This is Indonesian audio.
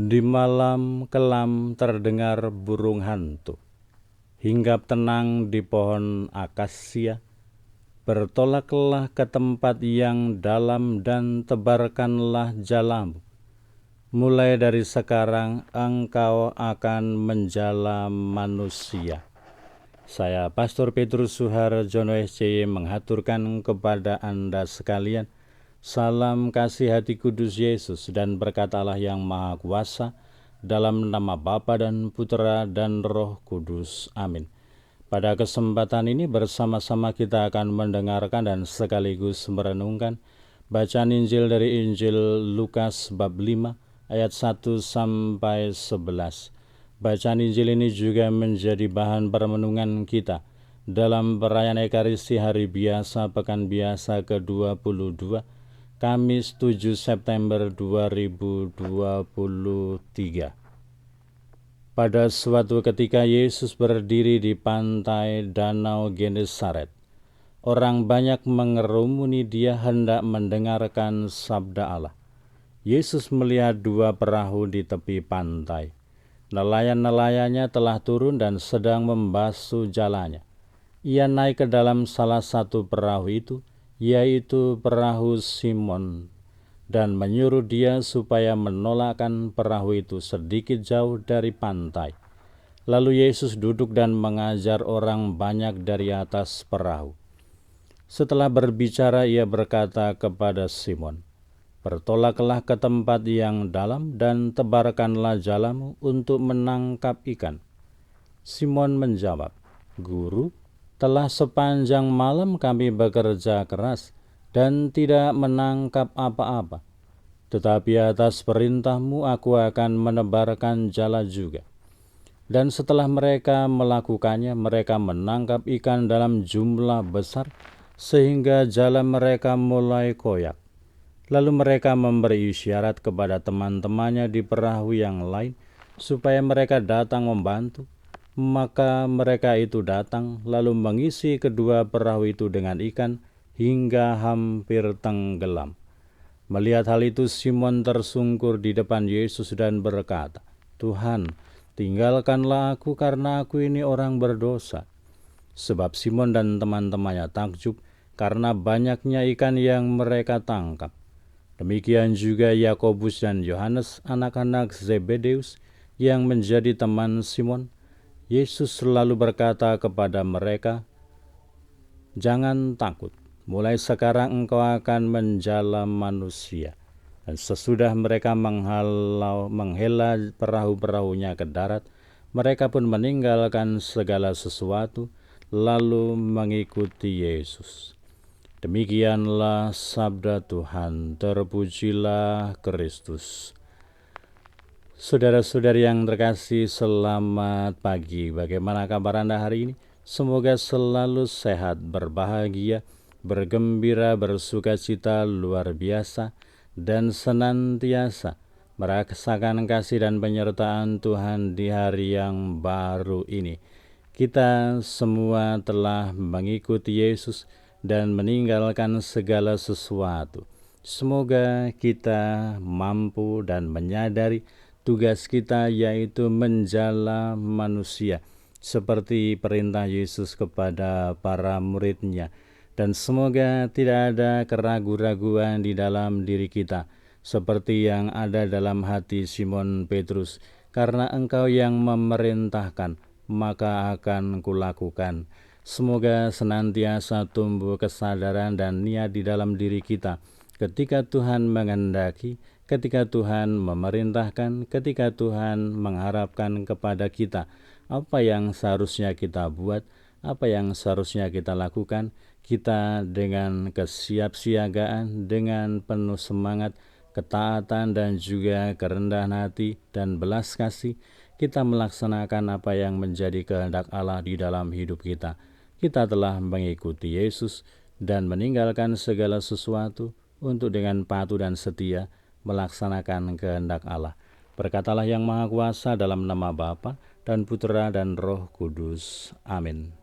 Di malam kelam terdengar burung hantu, hinggap tenang di pohon akasia. Bertolaklah ke tempat yang dalam dan tebarkanlah jalamu. Mulai dari sekarang engkau akan menjala manusia. Saya Pastor Petrus Suharjono SCY menghaturkan kepada Anda sekalian salam kasih hati kudus Yesus dan berkat Allah yang Maha Kuasa, dalam nama Bapa dan Putera dan Roh Kudus. Amin. Pada kesempatan ini bersama-sama kita akan mendengarkan dan sekaligus merenungkan bacaan Injil dari Injil Lukas bab 5 ayat 1 sampai 11. Bacaan Injil ini juga menjadi bahan permenungan kita dalam perayaan Ekaristi Hari Biasa Pekan Biasa ke-22, Kamis 7 September 2023. Pada suatu ketika Yesus berdiri di pantai Danau Genesaret. Orang banyak mengerumuni dia hendak mendengarkan sabda Allah. Yesus melihat dua perahu di tepi pantai. Nelayan-nelayannya telah turun dan sedang membasuh jalannya. Ia naik ke dalam salah satu perahu itu, yaitu perahu Simon, dan menyuruh dia supaya menolakkan perahu itu sedikit jauh dari pantai. Lalu Yesus duduk dan mengajar orang banyak dari atas perahu. Setelah berbicara, ia berkata kepada Simon, "Bertolaklah ke tempat yang dalam dan tebarkanlah jalamu untuk menangkap ikan." Simon menjawab, "Guru, telah sepanjang malam kami bekerja keras dan tidak menangkap apa-apa. Tetapi atas perintahmu aku akan menebarkan jala juga." Dan setelah mereka melakukannya, mereka menangkap ikan dalam jumlah besar, sehingga jala mereka mulai koyak. Lalu mereka memberi isyarat kepada teman-temannya di perahu yang lain, supaya mereka datang membantu. Maka mereka itu datang, lalu mengisi kedua perahu itu dengan ikan, hingga hampir tenggelam. Melihat hal itu, Simon tersungkur di depan Yesus dan berkata, "Tuhan, tinggalkanlah aku karena aku ini orang berdosa." Sebab Simon dan teman-temannya takjub karena banyaknya ikan yang mereka tangkap. Demikian juga Yakobus dan Yohanes, anak-anak Zebedeus, yang menjadi teman Simon. Yesus selalu berkata kepada mereka, "Jangan takut, mulai sekarang engkau akan menjala manusia." Dan sesudah mereka menghela perahu-perahunya ke darat, mereka pun meninggalkan segala sesuatu, lalu mengikuti Yesus. Demikianlah sabda Tuhan. Terpujilah Kristus. Saudara-saudari yang terkasih, selamat pagi. Bagaimana kabar Anda hari ini? Semoga selalu sehat, berbahagia, bergembira, bersukacita luar biasa, dan senantiasa merasakan kasih dan penyertaan Tuhan di hari yang baru ini. Kita semua telah mengikuti Yesus dan meninggalkan segala sesuatu. Semoga kita mampu dan menyadari tugas kita, yaitu menjala manusia, seperti perintah Yesus kepada para murid-Nya. Dan semoga tidak ada keraguan-raguan di dalam diri kita, seperti yang ada dalam hati Simon Petrus. "Karena Engkau yang memerintahkan, maka akan kulakukan." Semoga senantiasa tumbuh kesadaran dan niat di dalam diri kita ketika Tuhan menghendaki, ketika Tuhan memerintahkan, ketika Tuhan mengharapkan kepada kita apa yang seharusnya kita buat, apa yang seharusnya kita lakukan. Kita dengan kesiapsiagaan, dengan penuh semangat, ketaatan, dan juga kerendahan hati dan belas kasih, kita melaksanakan apa yang menjadi kehendak Allah di dalam hidup kita. Kita telah mengikuti Yesus dan meninggalkan segala sesuatu untuk dengan patuh dan setia melaksanakan kehendak Allah. Berkatalah yang Maha Kuasa dalam nama Bapa dan Putera dan Roh Kudus. Amin.